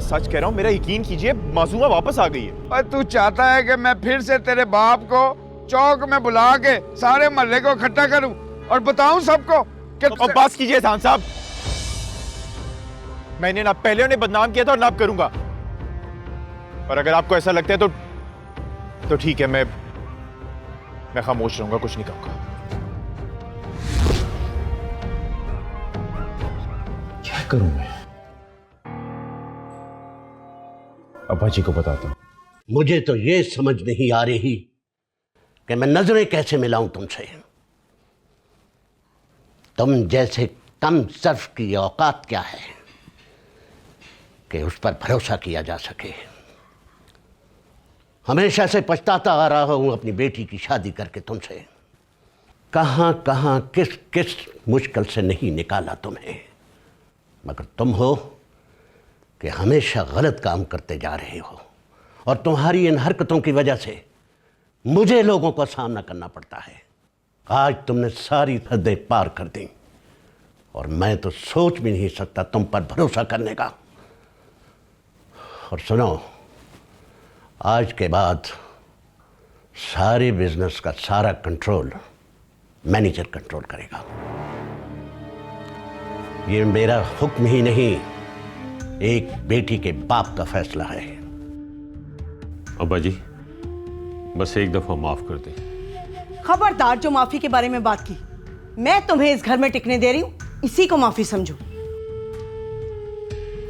मैं सच कह रहा हूँ, मेरा यकीन कीजिए, मासूमा वापस आ गई है। और तू चाहता है कि मैं फिर से तेरे बाप को चौक में बुला के सारे मोहल्ले को इकट्ठा करूं और बताऊं सबको कि अब बस कीजिए एहसान साहब, मैंने ना पहले उन्हें बदनाम किया था और ना अब करूंगा। और अगर आपको ऐसा लगता है तो ठीक है, मैं खामोश रहूंगा, कुछ नहीं कहूंगा। क्या करूं मैं? अब्बा जी को बताता हूं। मुझे तो ये समझ नहीं आ रही कि मैं नजरें कैसे मिलाऊं तुमसे। तुम जैसे कम सर्फ की औकात क्या है कि उस पर भरोसा किया जा सके। हमेशा से पछताता आ रहा हूं अपनी बेटी की शादी करके तुमसे। कहां कहां किस किस मुश्किल से नहीं निकाला तुम्हें, मगर तुम हो कि हमेशा गलत काम करते जा रहे हो और तुम्हारी इन हरकतों की वजह से मुझे लोगों का सामना करना पड़ता है। आज तुमने सारी हदें पार कर दी और मैं तो सोच भी नहीं सकता तुम पर भरोसा करने का। और सुनो, आज के बाद सारे बिजनेस का सारा कंट्रोल मैनेजर कंट्रोल करेगा। ये मेरा हुक्म ही नहीं, एक बेटी के बाप का फैसला है। अब्बा जी, बस एक दफा माफ कर दें। खबरदार जो माफी के बारे में बात की, मैं तुम्हें इस घर में टिकने दे रही हूं, इसी को माफी समझो।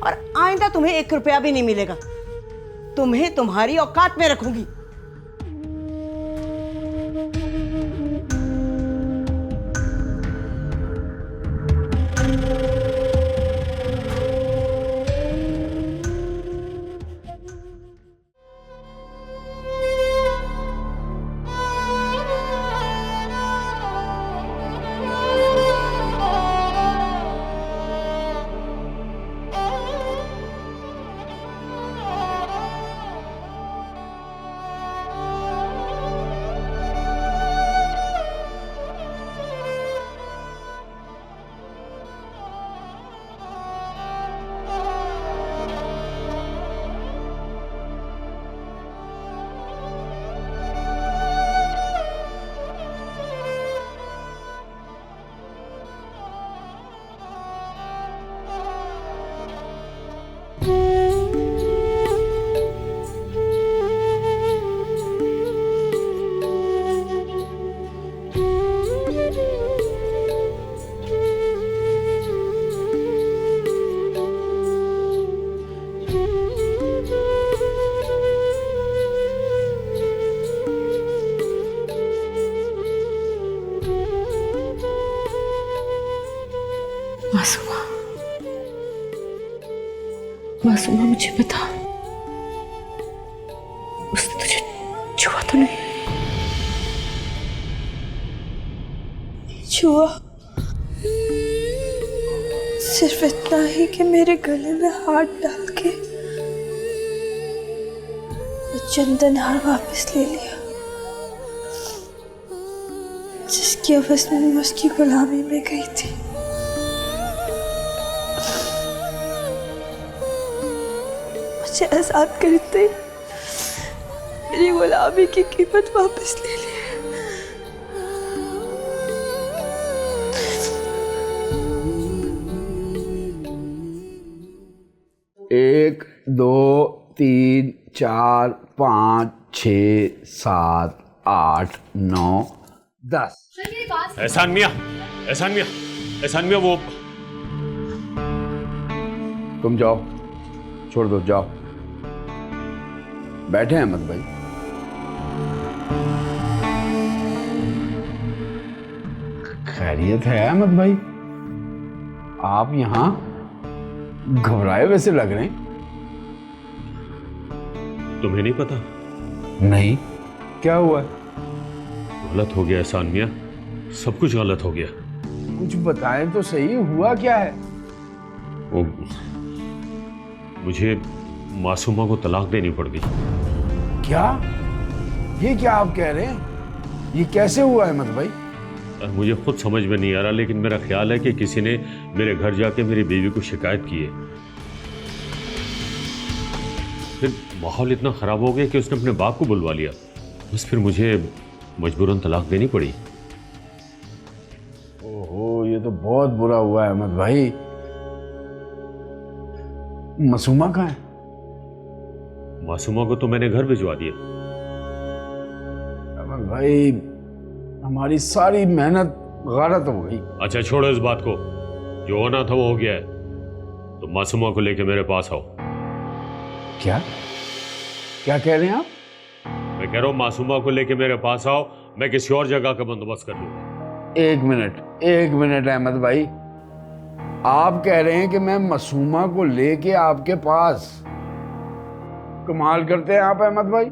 और आइंदा तुम्हें 1 रुपया भी नहीं मिलेगा। तुम्हें तुम्हारी औकात में रखूंगी। मासूमा, मुझे बता, उसने तुझे छुआ तो नहीं? छुआ, सिर्फ इतना ही कि मेरे गले में हाथ डाल के वो चंदन हार वापस ले लिया, जिसकी अवस में मैं उसकी गुलामी में गई थी। मुझे आजाद करते मेरी गुलामी की कीमत वापस ले ली। 1 2 3 4 5 6 7 8 9 10। एहसान मियां, एहसान मियां, एहसान मियां, वो तुम जाओ, छोड़ दो, जाओ। बैठे अहमद भाई। खैरियत है अहमद भाई? आप यहाँ घबराए वैसे लग रहे हैं। तुम्हें नहीं पता? नहीं, क्या हुआ? गलत हो गया एहसान मियां, सब कुछ गलत हो गया। कुछ बताएं तो सही, हुआ क्या है? वो मुझे मासूमा को तलाक देनी पड़ गई। क्या? ये क्या आप कह रहे हैं? ये कैसे हुआ अहमद भाई? मुझे खुद समझ में नहीं आ रहा, लेकिन मेरा ख्याल है कि किसी ने मेरे घर जाके मेरी बीवी को शिकायत की है। फिर माहौल इतना ख़राब हो गया कि उसने अपने बाप को बुलवा लिया। बस फिर मुझे मजबूरन तलाक देनी पड़ी। ओहो, ये तो बहुत बुरा हुआ है अहमद भाई। मासूमा कहाँ है? मासूमा को तो मैंने घर भिजवा दिया। अहमद भाई, हमारी सारी मेहनत गारत हो गई। अच्छा छोड़ो इस बात को, जो होना था वो हो गया है। तो मासूमा को लेके मेरे पास आओ। क्या क्या कह रहे हैं आप? मैं कह रहा हूँ मासूमा को लेके मेरे पास आओ, मैं किसी और जगह का बंदोबस्त कर लूंगा। एक मिनट अहमद भाई, आप कह रहे हैं कि मैं मासूमा को लेके आपके पास? कमाल करते हैं आप अहमद भाई।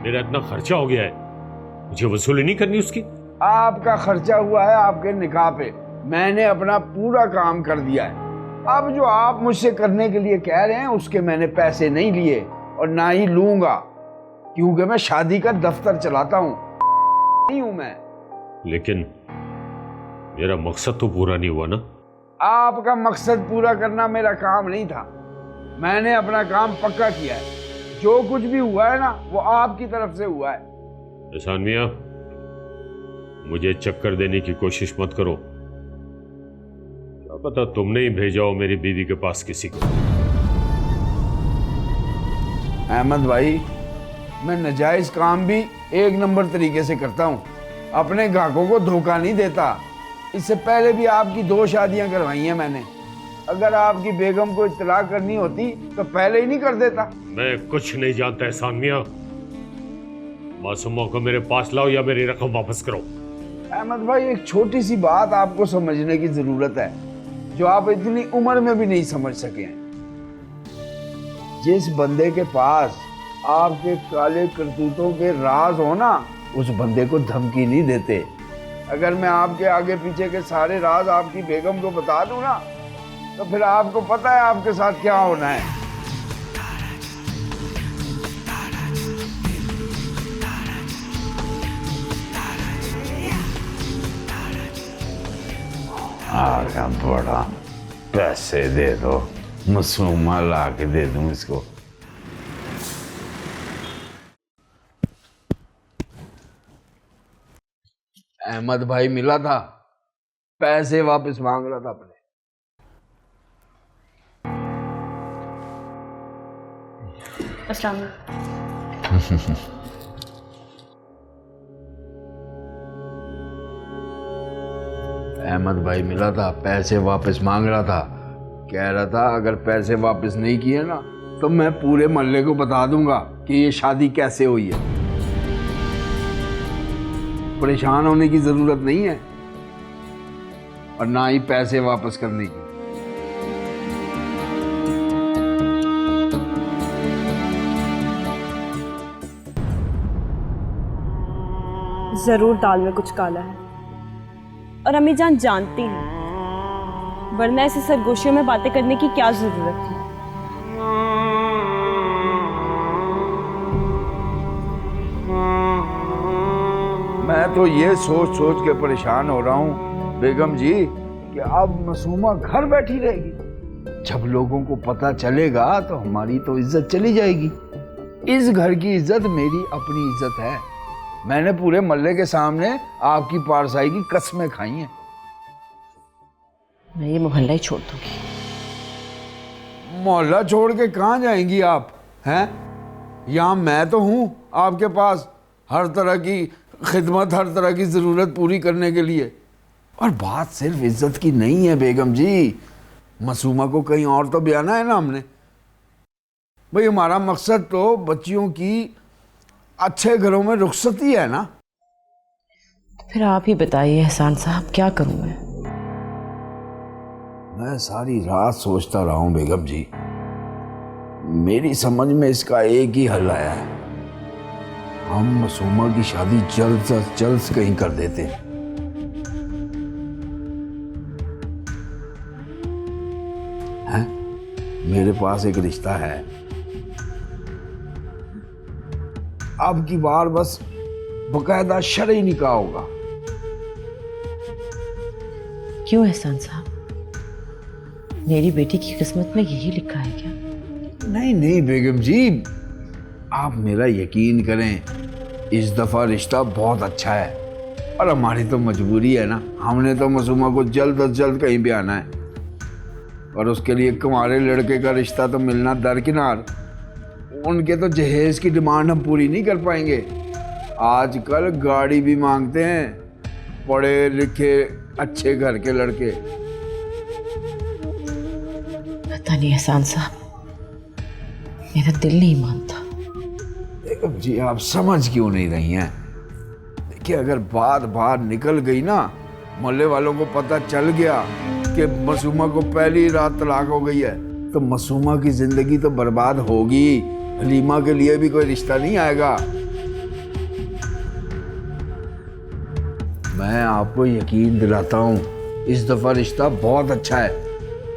मेरा इतना खर्चा हो गया है, मुझे वसूली नहीं करनी उसकी। आपका खर्चा हुआ है आपके निकाह पे, मैंने अपना पूरा काम कर दिया है। अब जो आप मुझसे करने के लिए कह रहे हैं उसके मैंने पैसे नहीं लिए और ना ही लूंगा, क्योंकि मैं शादी का दफ्तर चलाता हूँ, नहीं हूं मैं। लेकिन मेरा मकसद तो पूरा नहीं हुआ ना। आपका मकसद पूरा करना मेरा काम नहीं था। मैंने अपना काम पक्का किया है। जो कुछ भी हुआ है ना, वो आपकी तरफ से हुआ है। एहसान मियां, मुझे चक्कर देने की कोशिश मत करो। क्या पता तुमने ही भेजा हो मेरी बीवी के पास किसी को। अहमद भाई, मैं नाजायज काम भी एक नंबर तरीके से करता हूँ, अपने ग्राहकों को धोखा नहीं देता। इससे पहले भी आपकी 2 शादियां करवाई हैं मैंने। अगर आपकी बेगम को इत्तला करनी होती तो पहले ही नहीं कर देता। मैं कुछ नहीं जानता एहसान मियां। मासूमा को मेरे पास लाओ या मेरी रकम वापस करो। अहमद भाई, एक छोटी सी बात आपको समझने की जरूरत है, जो आप इतनी उम्र में भी नहीं समझ सके हैं। जिस बंदे के पास आपके काले करतूतों के राज हो ना, उस बंदे को धमकी नहीं देते। अगर मैं आपके आगे पीछे के सारे राज आपकी बेगम को बता दूं ना, तो फिर आपको पता है आपके साथ क्या होना है। आ गया बड़ा, पैसे दे दो, मासूमा ला के दे दूं इसको। अहमद भाई मिला था, पैसे वापस मांग रहा था अपने। अस्सलाम अहमद भाई मिला था, पैसे वापस मांग रहा था। कह रहा था अगर पैसे वापस नहीं किए ना, तो मैं पूरे मोहल्ले को बता दूंगा कि ये शादी कैसे हुई है। परेशान होने की जरूरत नहीं है और ना ही पैसे वापस करने की। जरूर दाल में कुछ काला है और अम्मी जान जानती हैं, वरना ऐसे सरगोशियों में बातें करने की क्या जरूरत थी। मैं तो ये सोच सोच के परेशान हो रहा हूँ बेगम जी कि अब मासूमा घर बैठी रहेगी। जब लोगों को पता चलेगा तो हमारी तो इज्जत चली जाएगी। इस घर की इज्जत मेरी अपनी इज्जत है। मैंने पूरे मोहल्ले के सामने आपकी पारसाई की कसमें खाई हैं। मैं ये मोहल्ला ही छोड़ दूंगी। मोहल्ला छोड़ के कहाँ जाएंगी आप? हैं? यहाँ मैं तो हूँ आपके पास, हर तरह की खिदमत, हर तरह की ज़रूरत पूरी करने के लिए। और बात सिर्फ इज्जत की नहीं है बेगम जी, मासूमा को कहीं और तो बयाना है ना हमने। भाई हमारा मकसद तो बच्चियों की अच्छे घरों में रुखसती है ना। फिर आप ही बताइए एहसान साहब, क्या करूं मैं सारी रात सोचता रहा हूं बेगम जी। मेरी समझ में इसका एक ही हल आया है। हम मासूमा की शादी जल्द से जल्द कहीं कर देते हैं। मेरे पास एक रिश्ता है। अब की बार बस बकायदा शरई निकाह होगा। क्यों एहसान साहब, मेरी बेटी की किस्मत में यही लिखा है क्या? नहीं नहीं बेगम जी, आप मेरा यकीन करें, इस दफा रिश्ता बहुत अच्छा है। और हमारी तो मजबूरी है ना, हमने तो मासूमा को जल्द अज जल्द कहीं भी आना है, और उसके लिए कुंवारे लड़के का रिश्ता तो मिलना दरकिनार। उनके तो जहेज की डिमांड हम पूरी नहीं कर पाएंगे। आजकल गाड़ी भी मांगते हैं पढ़े लिखे अच्छे घर के लड़के। पता नहीं एहसान साहब, मेरा दिल नहीं मानता। बेगम जी आप समझ क्यों नहीं रही हैं? देखिए अगर बात बाहर निकल गई ना, मोहल्ले वालों को पता चल गया कि मासूमा को पहली रात तलाक हो गई है, तो मासूमा की जिंदगी तो बर्बाद होगी। हलीमा के लिए भी कोई रिश्ता नहीं आएगा। मैं आपको यकीन दिलाता हूँ, इस दफा रिश्ता बहुत अच्छा है।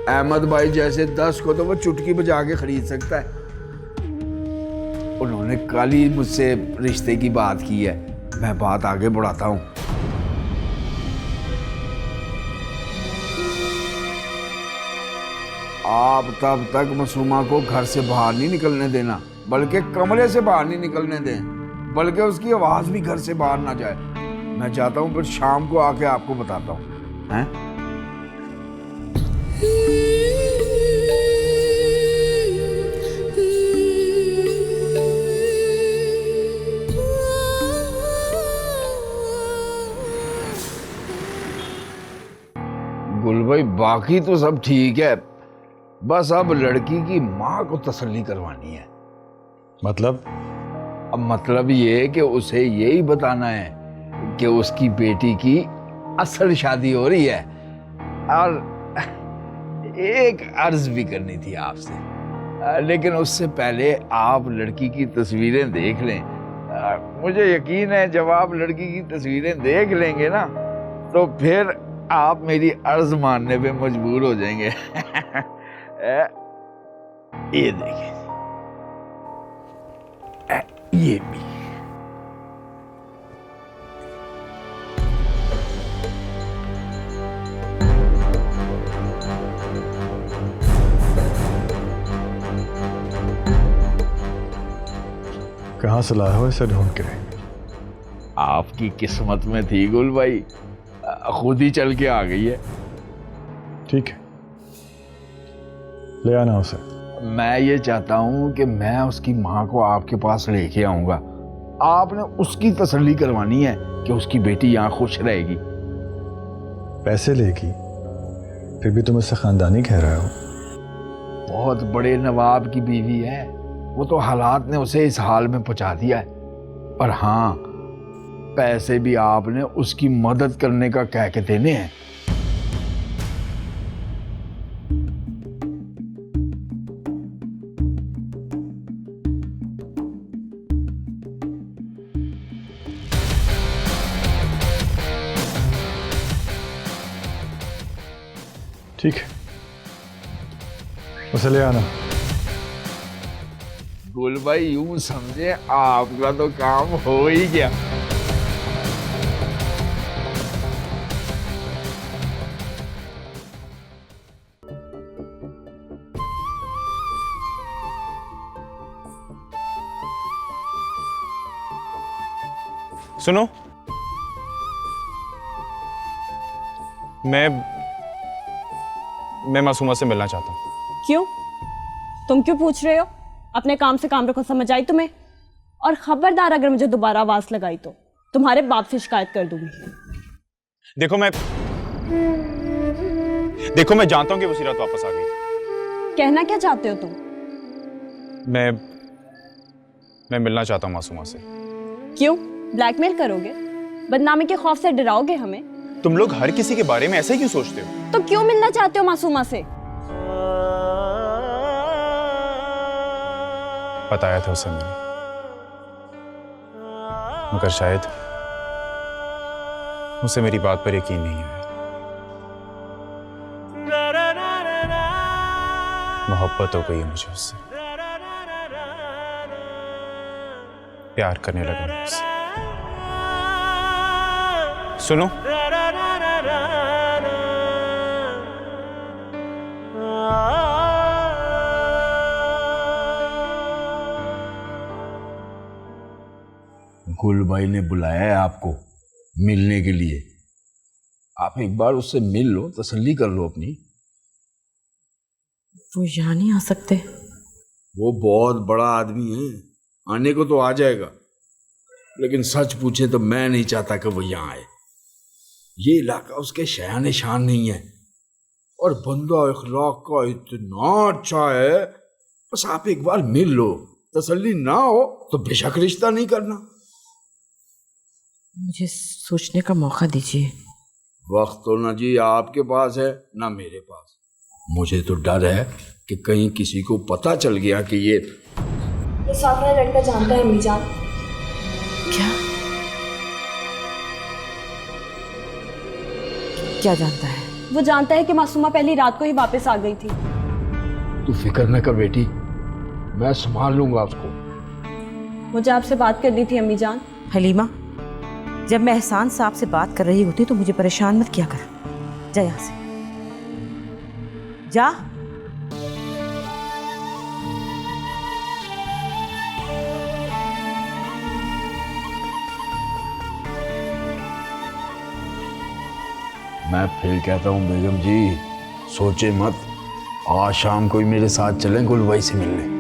अहमद भाई जैसे 10 को तो वो चुटकी बजा के खरीद सकता है। उन्होंने कल ही मुझसे रिश्ते की बात की है। मैं बात आगे बढ़ाता हूँ। आप तब तक मासूमा को घर से बाहर नहीं निकलने देना, बल्कि कमरे से बाहर नहीं निकलने दें, बल्कि उसकी आवाज भी घर से बाहर ना जाए। मैं चाहता हूँ फिर शाम को आके आपको बताता हूँ। हैं? गुल भाई बाकी तो सब ठीक है, बस अब लड़की की माँ को तसल्ली करवानी है। मतलब? अब मतलब ये कि उसे यही बताना है कि उसकी बेटी की असल शादी हो रही है। और एक अर्ज भी करनी थी आपसे, लेकिन उससे पहले आप लड़की की तस्वीरें देख लें। मुझे यकीन है जब आप लड़की की तस्वीरें देख लेंगे ना, तो फिर आप मेरी अर्ज मानने पे मजबूर हो जाएंगे। ये देखिए, ये भी। कहाँ से लाया हो इसे ढूंढ के? आपकी किस्मत में थी गुल भाई, खुद ही चल के आ गई है। ठीक है, ले आना उसे। मैं ये चाहता हूँ कि मैं उसकी माँ को आपके पास लेके आऊंगा। आपने उसकी तसल्ली करवानी है कि उसकी बेटी यहाँ खुश रहेगी। पैसे लेगी, फिर भी तुम इससे खानदानी कह रहे हो? बहुत बड़े नवाब की बीवी है, वो तो हालात ने उसे इस हाल में पहुंचा दिया है। और हाँ, पैसे भी आपने उसकी मदद करने का कह के देने हैं। ठीक है, उसे ले आना। गुल भाई यूं समझे आपका तो काम हो ही गया। सुनो, मैं मासूमा से मिलना चाहता हूँ। क्यों? तुम क्यों पूछ रहे हो? अपने काम से काम रखो, समझ आई तुम्हें? और खबरदार अगर मुझे दोबारा आवाज लगाई तो तुम्हारे बाप से शिकायत कर दूंगी। देखो मैं जानता हूं कि वो सीरत वापस आ गई। कहना क्या चाहते हो तुम? मैं मिलना चाहता हूं मासूमा से। क्यों? ब्लैकमेल करोगे? बदनामी के खौफ से डराओगे हमें? तुम लोग हर किसी के बारे में ऐसे ही क्यों सोचते हो? तो क्यों मिलना चाहते हो मासूमा से? बताया था उसे मैंने, मगर शायद उसे मेरी बात पर यकीन नहीं है। मोहब्बत हो गई है मुझे उससे, प्यार करने लगा मैं उससे। सुनो, गुल भाई ने बुलाया है आपको मिलने के लिए। आप एक बार उससे मिल लो, तसल्ली कर लो अपनी। वो यहाँ नहीं आ सकते? वो बहुत बड़ा आदमी है, आने को तो आ जाएगा, लेकिन सच पूछे तो मैं नहीं चाहता कि वो यहाँ आए। ये इलाका उसके शयान शान नहीं है, और बंदा इखलाक का इतना अच्छा है। बस आप एक बार मिल लो, तसल्ली ना हो तो बेशक रिश्ता नहीं करना। मुझे सोचने का मौका दीजिए। वक्त तो ना जी आपके पास है ना मेरे पास। मुझे तो डर है कि कहीं किसी को पता चल गया कि ये साफरा लड़का जानता है अम्मी जान। क्या क्या जानता है? वो जानता है कि मासूमा पहली रात को ही वापस आ गई थी। तू फिक्र न कर बेटी, मैं संभाल लूंगा उसको। मुझे आपसे बात करनी थी अम्मी जान। हलीमा, जब मैं एहसान साहब से बात कर रही होती तो मुझे परेशान मत किया कर। जा यहाँ से, जा। मैं फिर कहता हूँ बेगम जी, सोचे मत, आज शाम को ही मेरे साथ चलें गुल भाई से मिलने।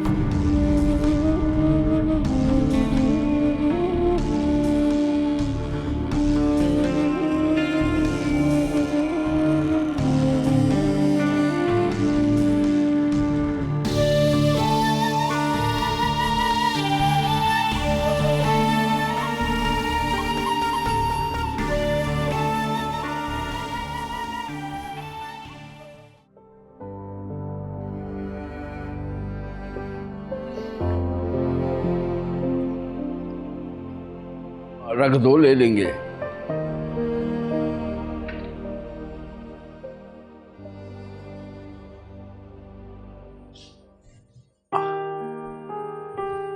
रख दो, ले लेंगे।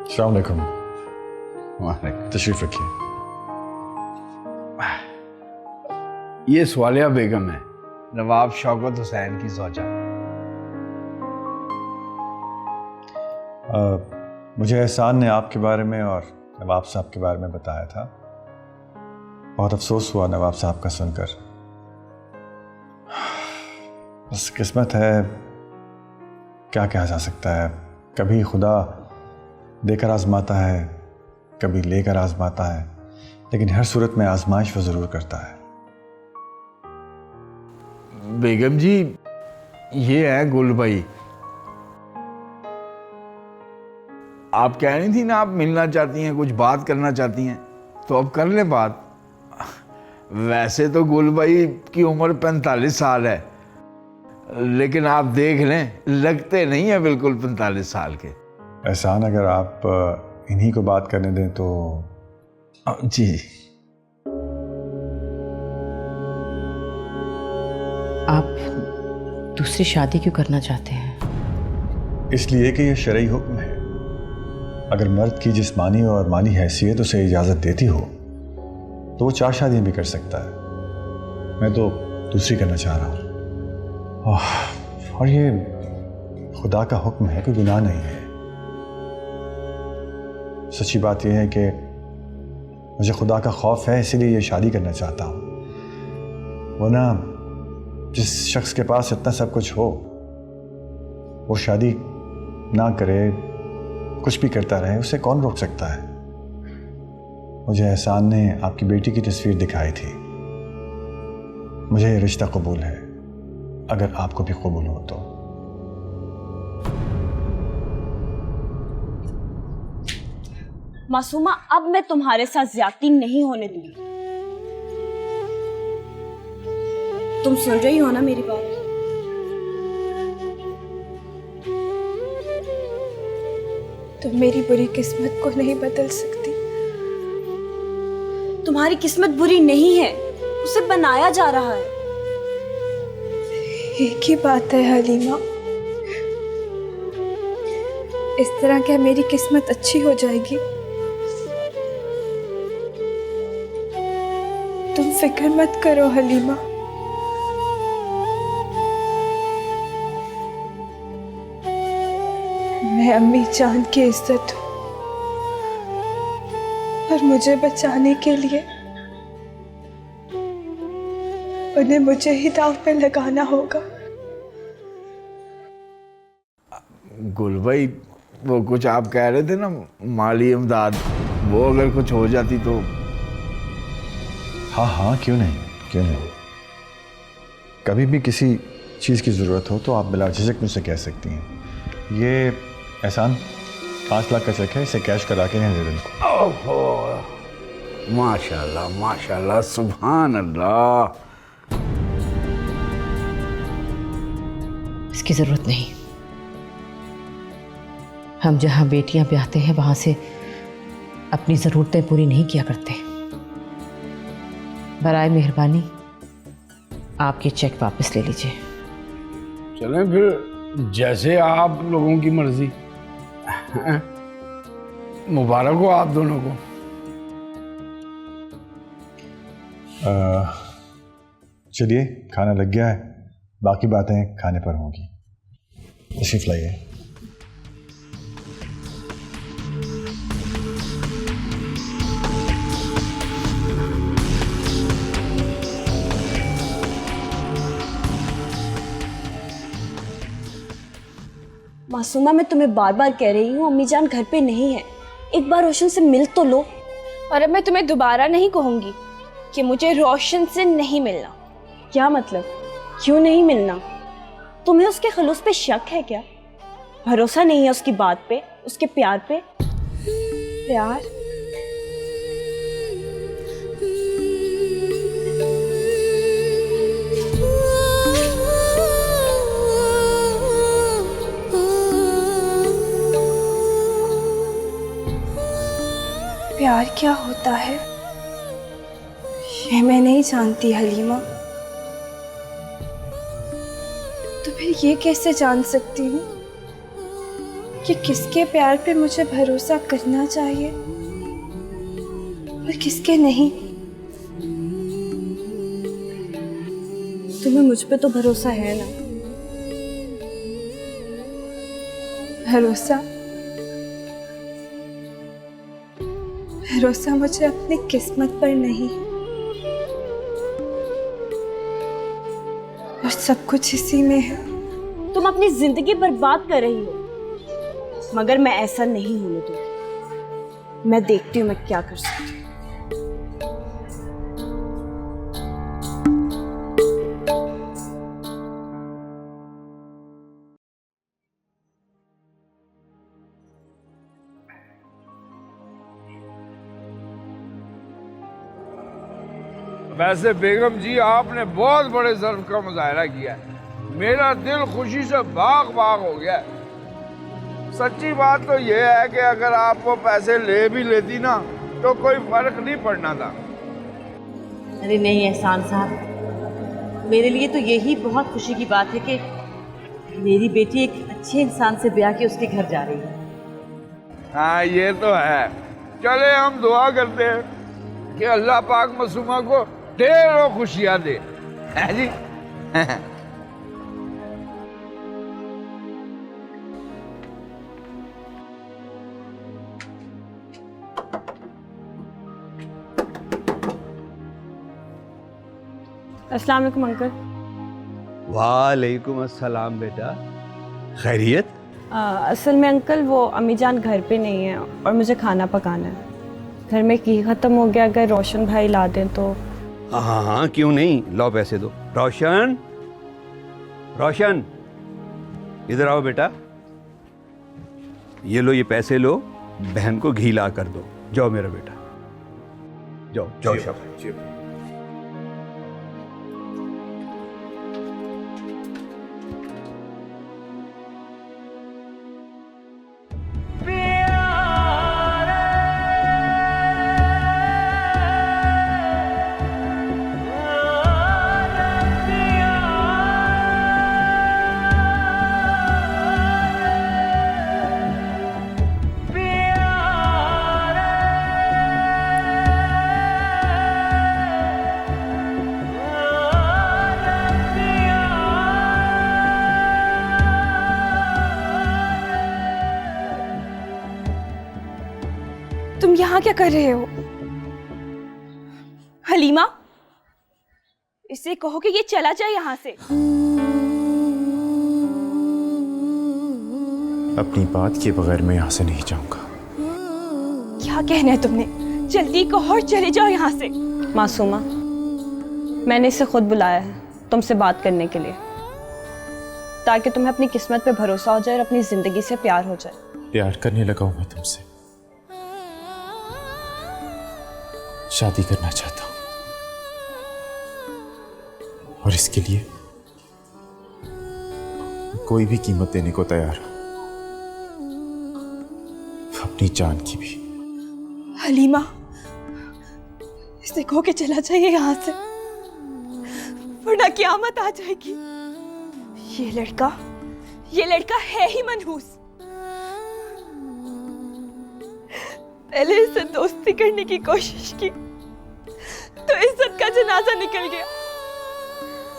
अस्सलाम वालेकुम। तशरीफ रखिए। ये स्वालिया बेगम है, नवाब शौकत हुसैन की ज़ौजा। मुझे एहसान ने आपके बारे में और नवाब साहब के बारे में बताया था। बहुत अफसोस हुआ नवाब साहब का सुनकर। बस किस्मत है, क्या कहा जा सकता है। कभी खुदा देकर आजमाता है, कभी लेकर आजमाता है, लेकिन हर सूरत में आजमाइश वो ज़रूर करता है। बेगम जी, ये है गुल भाई। आप कह रही थी ना आप मिलना चाहती हैं, कुछ बात करना चाहती हैं, तो अब कर लें बात। वैसे तो गुल भाई की उम्र 45 साल है, लेकिन आप देख लें, लगते नहीं है बिल्कुल 45 साल के। एहसान, अगर आप इन्हीं को बात करने दें तो। जी। आप दूसरी शादी क्यों करना चाहते हैं? इसलिए कि यह शरई हुक्म है। अगर मर्द की जिस्मानी और माली हैसियत उसे इजाज़त देती हो तो वो 4 शादियाँ भी कर सकता है। मैं तो दूसरी करना चाह रहा हूँ, और ये खुदा का हुक्म है, कोई गुनाह नहीं है। सच्ची बात यह है कि मुझे खुदा का खौफ है, इसीलिए ये शादी करना चाहता हूँ। वरना जिस शख्स के पास इतना सब कुछ हो वो शादी ना करे, कुछ भी करता रहे, उसे कौन रोक सकता है। मुझे एहसान ने आपकी बेटी की तस्वीर दिखाई थी। मुझे ये रिश्ता कबूल है, अगर आपको भी कबूल हो तो। मासूमा, अब मैं तुम्हारे साथ ज्यादती नहीं होने दूंगी। तुम सुन रही हो ना मेरी बात? तुम मेरी बुरी किस्मत को नहीं बदल सकती। तुम्हारी किस्मत बुरी नहीं है, उसे बनाया जा रहा है। एक ही बात है हलीमा, इस तरह क्या मेरी किस्मत अच्छी हो जाएगी? तुम फिक्र मत करो हलीमा। मैं अम्मी जान की इज्जत हूँ, और मुझे बचाने के लिए उन्हें मुझे ही दांव पे लगाना होगा। गुल भाई, वो कुछ आप कह रहे थे ना, माली इमदाद, वो अगर कुछ हो जाती तो? हाँ हाँ, क्यों नहीं, क्यों नहीं। कभी भी किसी चीज़ की ज़रूरत हो तो आप बिला झिझक मुझसे कह सकती हैं। ये एहसान 5 लाख का चेक है, इसे कैश करा के नहीं दे दें। ओहो, माशाल्लाह माशाल्लाह, सुभान अल्लाह। इसकी जरूरत नहीं। हम जहां बेटियां ब्याहते हैं वहां से अपनी जरूरतें पूरी नहीं किया करते। बराए मेहरबानी आप ये चेक वापस ले लीजिए। चलें फिर, जैसे आप लोगों की मर्जी। मुबारक हो आप दोनों को। चलिए, खाना लग गया है, बाकी बातें खाने पर होंगी। तशरीफ लाइए। मासूमा, मैं तुम्हें बार बार कह रही हूँ अम्मी जान घर पे नहीं है, एक बार रोशन से मिल तो लो। और अब मैं तुम्हें दोबारा नहीं कहूंगी कि मुझे रोशन से नहीं मिलना। क्या मतलब, क्यों नहीं मिलना? तुम्हें उसके खलूस पे शक है क्या? भरोसा नहीं है उसकी बात पे, उसके प्यार पे? प्यार? प्यार क्या होता है ये मैं नहीं जानती हलीमा। तो फिर ये कैसे जान सकती हूँ कि किसके प्यार पे मुझे भरोसा करना चाहिए और किसके नहीं? तुम्हें मुझ पे तो भरोसा है ना? भरोसा? भरोसा मुझे अपनी किस्मत पर नहीं, और सब कुछ इसी में है। तुम अपनी जिंदगी बर्बाद कर रही हो, मगर मैं ऐसा नहीं होने दूंगी। मैं देखती हूँ मैं क्या कर सकती हूँ। वैसे बेगम जी, आपने बहुत बड़े ज़र्फ का मुजाहरा किया है। मेरा दिल खुशी से बाग बाग हो गया है। सच्ची बात तो यह है कि अगर आप वो पैसे ले भी लेती ना तो कोई फर्क नहीं पड़ना था। अरे नहीं एहसान साहब, मेरे लिए तो यही बहुत खुशी की बात है कि मेरी बेटी एक अच्छे इंसान से ब्याह के उसके घर जा रही है। हाँ, ये तो है। चले हम दुआ करते हैं कि अल्लाह पाक मासूमा को ढेरों खुशियां दे। है जी? अस्सलाम वालेकुम अंकल। वालेकुम अस्सलाम बेटा, खैरियत? असल में अंकल वो अम्मी जान घर पे नहीं है और मुझे खाना पकाना है। घर में घी ख़त्म हो गया, अगर रोशन भाई ला दें तो। हाँ हाँ, क्यों नहीं, लो पैसे दो। रोशन, रोशन इधर आओ बेटा, ये लो, ये पैसे लो, बहन को घी ला कर दो। जाओ मेरा बेटा, जाओ जाओ शाबाश। तुम यहाँ क्या कर रहे हो? हलीमा, इसे कहो कि ये चला जाए यहाँ से। अपनी बात के बगैर मैं यहाँ से नहीं जाऊंगा। क्या कहना है तुमने? जल्दी कहो और चले जाओ यहाँ से। मासूमा, मैंने इसे खुद बुलाया है तुमसे बात करने के लिए, ताकि तुम्हें अपनी किस्मत पे भरोसा हो जाए और अपनी जिंदगी से प्यार हो जाए। प्यार करने लगा हूं मैं तुमसे, शादी करना चाहता हूं, और इसके लिए कोई भी कीमत देने को तैयार हूं, अपनी जान की भी। हलीमा, इसे खो के चला जाइए यहाँ से, वरना क़यामत आ जाएगी। ये लड़का है ही मनहूस। पहले इससे दोस्ती करने की कोशिश की तो इज्जत का जनाजा निकल गया,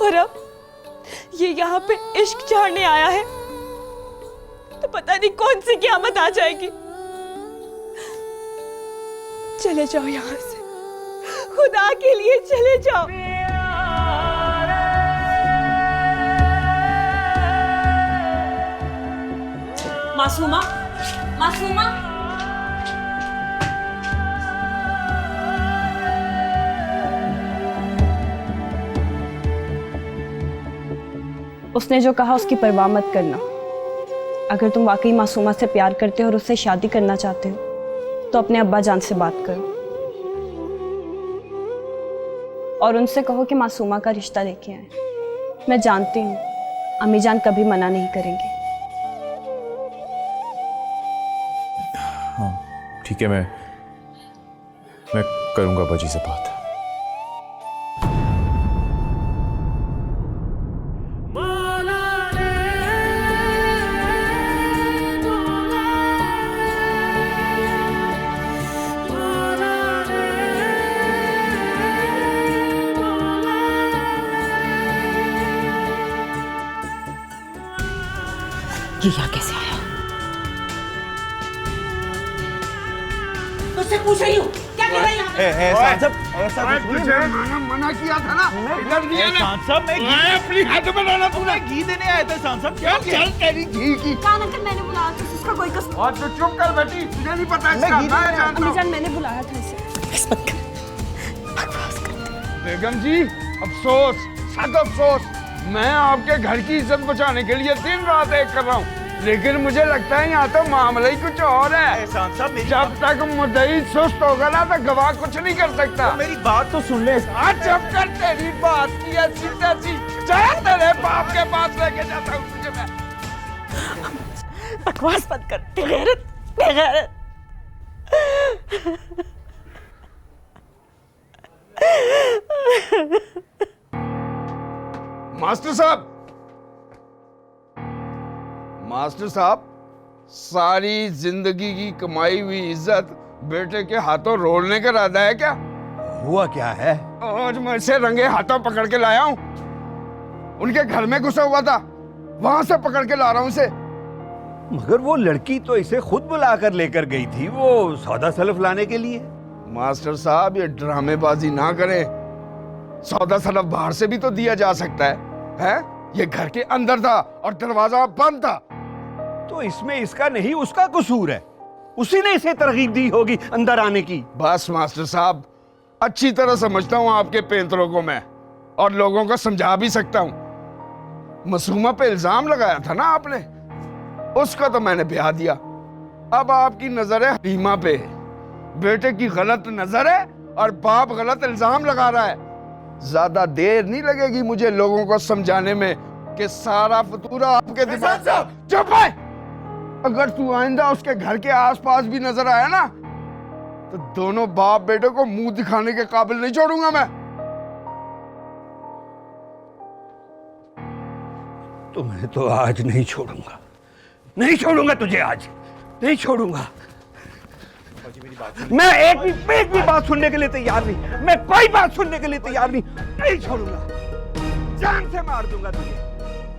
और अब ये यहाँ पे इश्क झाड़ने आया है तो पता नहीं कौन सी क़यामत आ जाएगी। चले जाओ यहाँ से, खुदा के लिए चले जाओ। मासूमा, मासूमा, उसने जो कहा उसकी परवाह मत करना। अगर तुम वाकई मासूमा से प्यार करते हो और उससे शादी करना चाहते हो तो अपने अब्बा जान से बात करो और उनसे कहो कि मासूमा का रिश्ता लेके आए। मैं जानती हूँ अम्मी जान कभी मना नहीं करेंगे। हाँ ठीक है, मैं करूंगा बाजी से बात। ये यहाँ कैसे आया? तुझसे पूछ रही हूँ, क्या कर रहा है यहाँ पे? मना किया था ना, सांसद मैं अपनी हाथ में डाला, तूने घी देने आए थे सांसद। क्या चल तेरी घी की? कान अंकल, मैंने बुलाया था, इसका कोई कसूर। और तो चुप कर बेटी, तुझे नहीं पता इसका। अम्मी जान, मैंने बुलाया था इसे। बकवास करते। बेगम जी, अफसोस, सद अफसोस, मैं आपके घर की इज्जत बचाने के लिए दिन रात एक कर रहा हूँ, लेकिन मुझे लगता है यहाँ तो मामला ही कुछ और है। जब तक मुद्दई सुस्त होगा ना तो गवाह कुछ नहीं कर सकता। तो मेरी बात तो सुन ले। आज जब कर तेरी बात की ऐसी तैसी, चाहे तेरे बाप के पास लेके जाता हूँ तुझे मैं। बकवास मत कर, बेगैरत, बेगैरत। मास्टर साहब, मास्टर साहब, सारी जिंदगी की कमाई हुई इज्जत बेटे के हाथों रोलने का इरादा है क्या? हुआ क्या है? आज मैं इसे रंगे हाथों पकड़ के लाया हूं। उनके घर में घुसा हुआ था, वहां से पकड़ के ला रहा हूं इसे। मगर वो लड़की तो इसे खुद बुलाकर लेकर गई थी, वो सौदा सलफ लाने के लिए। मास्टर साहब, ये ड्रामेबाजी ना करें। सौदा सलफ बाहर से भी तो दिया जा सकता है? ये घर के अंदर था और दरवाजा बंद था। तो इसमें इसका नहीं उसका कसूर है, उसी ने इसे तरगीब दी होगी अंदर आने की। बस मास्टर साहब, अच्छी तरह समझता हूं आपके पेंतरों को मैं, और लोगों को समझा भी सकता हूं। मासूमा पे इल्जाम लगाया था ना आपने, उसका तो मैंने ब्याह दिया। अब आपकी नजर है हलीमा पे। बेटे की गलत नजर है और बाप गलत इल्जाम लगा रहा है। ज्यादा देर नहीं लगेगी मुझे लोगों को समझाने में कि सारा फतूरा आपके दिमाग से। चुप है! अगर तू आइंदा उसके घर के आसपास भी नजर आया ना तो दोनों बाप बेटे को मुंह दिखाने के काबिल नहीं छोड़ूंगा मैं। तुम्हें तो आज नहीं छोड़ूंगा, नहीं छोड़ूंगा तुझे, आज नहीं छोड़ूंगा। मैं एक भी बात सुनने के लिए तैयार नहीं, मैं कोई बात सुनने के लिए तैयार नहीं, नहीं छोड़ूंगा, जान से मार दूंगा तुझे।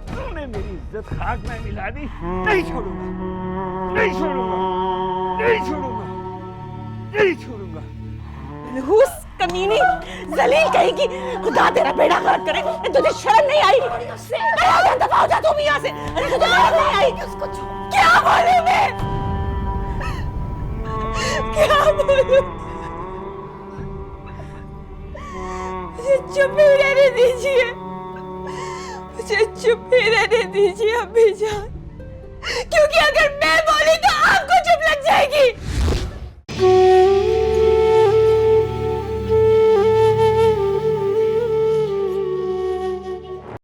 तूने मेरी इज्जत खाक में मिला दी, नहीं छोड़ूंगा, नहीं छोड़ूंगा, नहीं छोड़ूंगा, नहीं छोड़ूंगा। मनहूस कमीनी जलील कहेगी, खुदा तेरा बेड़ा गर्क करे। तुझे शर्म नहीं आई? अरे दफा हो जा तुम यहाँ से। अरे तुझे शर्म नहीं आई? उसको क्या बोलूं मैं, क्या बोलूं? मुझे चुप ही रहने दीजिए, मुझे चुप ही रहने दीजिए अम्मी जान, क्योंकि अगर मैं बोली